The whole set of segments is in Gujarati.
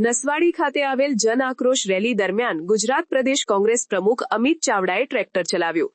નસવાડી ખાતે આવેલ જન આક્રોશ રેલી દરમિયાન ગુજરાત પ્રદેશ કોંગ્રેસ પ્રમુખ અમિત ચાવડાએ ટ્રેક્ટર ચલાવ્યું।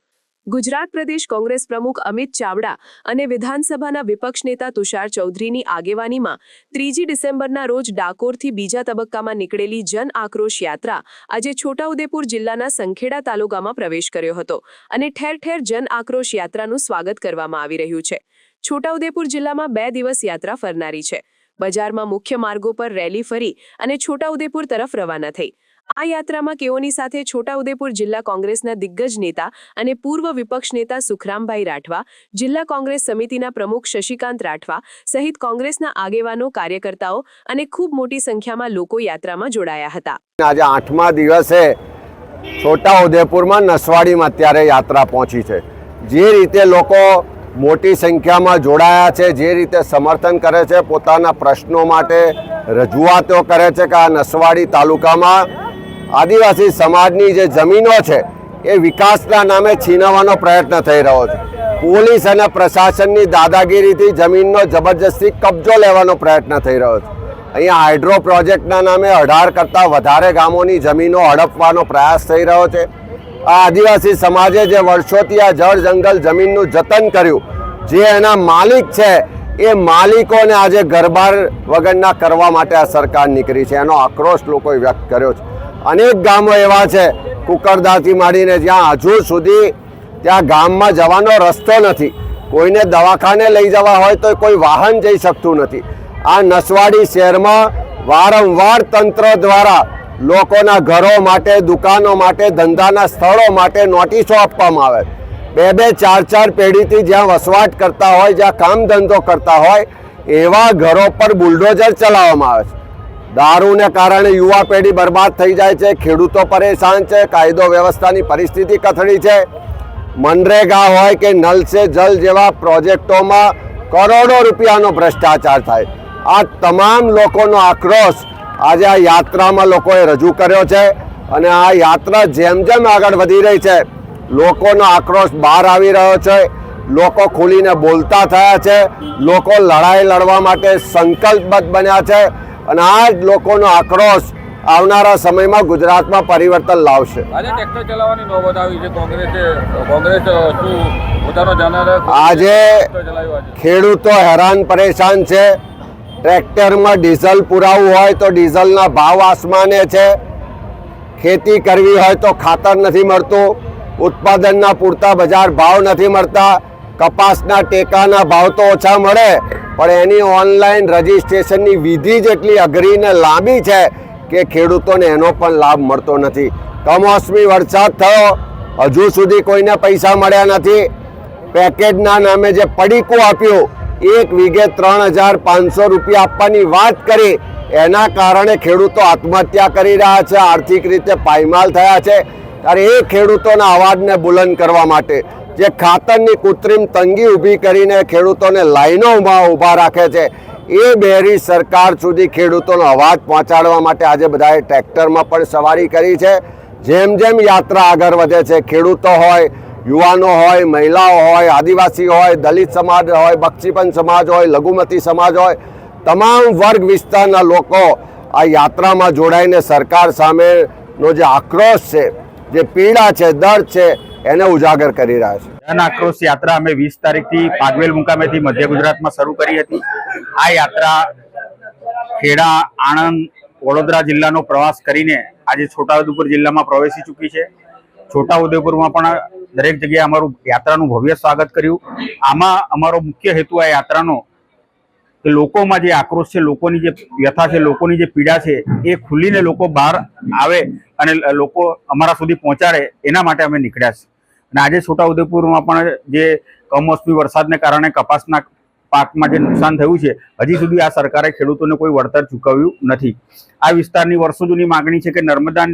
ગુજરાત પ્રદેશ કોંગ્રેસ પ્રમુખ અમિત ચાવડા અને વિધાનસભાના વિપક્ષ નેતા તુષાર ચૌધરીની આગેવાનીમાં 3 ડિસેમ્બરના રોજ ડાકોરથી બીજા તબક્કામાં નીકળેલી જન આક્રોશ યાત્રા આજે છોટાઉદેપુર જિલ્લાના સંખેડા તાલુકામાં પ્રવેશ કર્યો હતો અને ઠેર ઠેર જન આક્રોશ યાત્રાનું સ્વાગત કરવામાં આવી રહ્યું છે। છોટાઉદેપુર જિલ્લામાં 2 દિવસ યાત્રા ફરનારી છે। બજારમાં મુખ્ય માર્ગો પર રેલી ફરી અને છોટાઉદેપુર તરફ રવાના થઈ। આ યાત્રામાં કેઓની સાથે છોટાઉદેપુર જિલ્લા કોંગ્રેસના દિગ્ગજ નેતા અને પૂર્વ વિપક્ષ નેતા સુખરામભાઈ રાઠવા, જિલ્લા કોંગ્રેસ સમિતિના પ્રમુખ શશિકાંત રાઠવા સહિત કોંગ્રેસના આગેવાનો, કાર્યકર્તાઓ અને ખૂબ મોટી સંખ્યામાં લોકો યાત્રામાં જોડાયા હતા। આજે 8મા દિવસે છોટાઉદેપુરમાં નસવાડીમાં અત્યારે યાત્રા પહોંચી છે। જે રીતે લોકો મોટી સંખ્યામાં જોડાયા છે, જે રીતે સમર્થન કરે છે, પોતાના પ્રશ્નો માટે રજૂઆતો કરે છે કે આ નસવાડી તાલુકામાં આદિવાસી સમાજની જે જમીનો છે એ વિકાસના નામે છીનવવાનો પ્રયત્ન થઈ રહ્યો છે। પોલીસ અને પ્રશાસનની દાદાગીરીથી જમીનનો જબરજસ્તી કબજો લેવાનો પ્રયત્ન થઈ રહ્યો છે। અહીંયા હાઇડ્રો પ્રોજેક્ટના નામે 18 કરતાં વધારે ગામોની જમીનો હડપવાનો પ્રયાસ થઈ રહ્યો છે। આ આદિવાસી સમાજે જે વર્ષોથી આ જળ જંગલ જમીનનું જતન કર્યું, જે એના માલિક છે એ માલિકોને આજે ઘરબાર વગરના કરવા માટે આ સરકાર નીકળી છે। એનો આક્રોશ લોકોએ વ્યક્ત કર્યો છે। અનેક ગામો એવા છે કુકરદાથી માંડીને જ્યાં હજુ સુધી ત્યાં ગામમાં જવાનો રસ્તો નથી। કોઈને દવાખાને લઈ જવા હોય તો કોઈ વાહન જઈ શકતું નથી। આ નસવાડી શહેરમાં વારંવાર તંત્ર દ્વારા લોકોના ઘરો માટે, દુકાનો માટે, ધંધાના સ્થળો માટે નોટિસો આપવામાં આવે। 2-4 પેઢીથી જ્યાં વસવાટ કરતા હોય, જ્યાં કામ ધંધો કરતા હોય એવા ઘરો પર બુલડોઝર ચલાવવામાં આવે છે। દારૂને કારણે યુવા પેઢી બરબાદ થઈ જાય છે, ખેડૂતો પરેશાન છે, કાયદો વ્યવસ્થાની પરિસ્થિતિ કથળી છે। મનરેગા હોય કે નલ સે જલ જેવા પ્રોજેક્ટોમાં કરોડો રૂપિયાનો ભ્રષ્ટાચાર થાય। આ તમામ લોકોનો આક્રોશ આજે આ યાત્રામાં લોકોએ રજૂ કર્યો છે અને આ યાત્રા જેમ જેમ આગળ વધી રહી છે લોકોનો આક્રોશ બહાર આવી રહ્યો છે। લોકો ખુલીને બોલતા થયા છે, લોકો લડાઈ લડવા માટે સંકલ્પબદ્ધ બન્યા છે અને આ જ લોકોનો આક્રોશ આવનારા સમયમાં ગુજરાતમાં પરિવર્તન લાવશે। આજે ટ્રેક્ટર ચલાવવાની નોબત આવી છે। કોંગ્રેસ શું પોતાનો જાનાર આજે ખેડૂતો હેરાન પરેશાન છે। ટ્રેક્ટરમાં ડીઝલ પુરાવવું હોય તો ડીઝલના ભાવ આસમાને છે। ખેતી કરવી હોય તો ખાતર નથી મળતું, ઉત્પાદનના પૂરતા બજાર ભાવ નથી મળતા, કપાસના ટેકાના ભાવ તો ઓછા મળે પણ એની ઓનલાઈન રજિસ્ટ્રેશનની વિધિ જેટલી અઘરી ને લાંબી છે કે ખેડૂતોને એનો પણ લાભ મળતો નથી। કમોસમી વરસાદ થયો, હજુ સુધી કોઈને પૈસા મળ્યા નથી। પેકેજના નામે જે પડીકું આપ્યું, 1 વીઘે 3,500 રૂપિયા આપવાની વાત કરી, એના કારણે ખેડૂતો આત્મહત્યા કરી રહ્યા છે, આર્થિક રીતે પાયમાલ થયા છે। ત્યારે એ ખેડૂતોના અવાજને બુલંદ કરવા માટે જે ખાતરની કૃત્રિમ તંગી ઊભી કરીને ખેડૂતોને લાઈનોમાં ઊભા રાખે છે, એ બેરી સરકાર સુધી ખેડૂતોનો અવાજ પહોંચાડવા માટે આજે બધાએ ટ્રેક્ટરમાં પણ સવારી કરી છે। જેમ જેમ યાત્રા આગળ વધે છે, ખેડૂતો હોય, યુવાનો હોય, મહિલાઓ હોય, આદિવાસી હોય, દલિત સમાજ હોય, બક્ષીપંચ સમાજ હોય, લઘુમતી સમાજ હોય, તમામ વર્ગ વિસ્તારના લોકો આ યાત્રામાં જોડાઈને સરકાર સામેનો જે આક્રોશ છે, જે પીડા છે, દર્દ છે, એને ઉજાગર કરી રહ્યા છે। જન આક્રોશ યાત્રા અમે 20 તારીખથી પાગવેલ મુકામેથી મધ્ય ગુજરાતમાં શરૂ કરી હતી। આ યાત્રા ખેડા, આણંદ, વડોદરા જિલ્લાનો પ્રવાસ કરીને આજે છોટાઉદેપુર જિલ્લામાં પ્રવેશી ચૂકી છે। છોટાઉદેપુરમાં પણ દરેક જગ્યાએ અમારું યાત્રાનું ભવ્ય સ્વાગત કર્યું। આમાં અમારો મુખ્ય હેતુ આ યાત્રાનો કે લોકોમાં જે આક્રોશ છે, લોકોની જે વ્યથા છે, લોકોની જે પીડા છે એ ખુલીને લોકો બહાર આવે અને લોકો અમારા સુધી પહોંચાડે, એના માટે અમે નીકળ્યા છીએ। અને આજે છોટાઉદેપુરમાં પણ જે કમોસમી વરસાદને કારણે કપાસના પાકમાં જે નુકસાન થયું છે, હજી સુધી આ સરકારે ખેડૂતોને કોઈ વળતર ચૂકવ્યું નથી। આ વિસ્તારની વર્ષો જૂની માગણી છે કે નર્મદા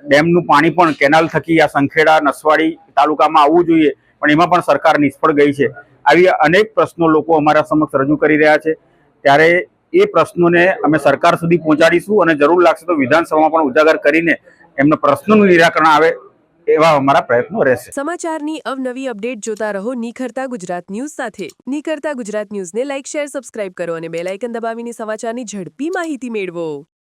ડેમનું પાણી પણ કેનાલ થકી આ સંખેડા, નસવાડી તાલુકામાં આવવું જોઈએ, પણ એમાં પણ સરકાર નિષ્ફળ ગઈ છે। આવી અનેક પ્રશ્નો લોકો અમારા સમક્ષ રજૂ કરી રહ્યા છે। ત્યારે એ પ્રશ્નોને અમે સરકાર સુધી પહોંચાડીશું અને જરૂર લાગશે તો વિધાનસભામાં પણ ઉજાગર કરીને એમના પ્રશ્નોનું નિરાકરણ આવે એવા અમારા પ્રયત્નો રહેશે। સમાચારની અવનવી અપડેટ જોતા રહો નિખરતા ગુજરાત ન્યૂઝ સાથે। નિખરતા ગુજરાત ન્યૂઝને લાઇક, શેર, સબસ્ક્રાઇબ કરો અને બેલ આઇકન દબાવીને સમાચારની ઝડપી માહિતી મેળવો।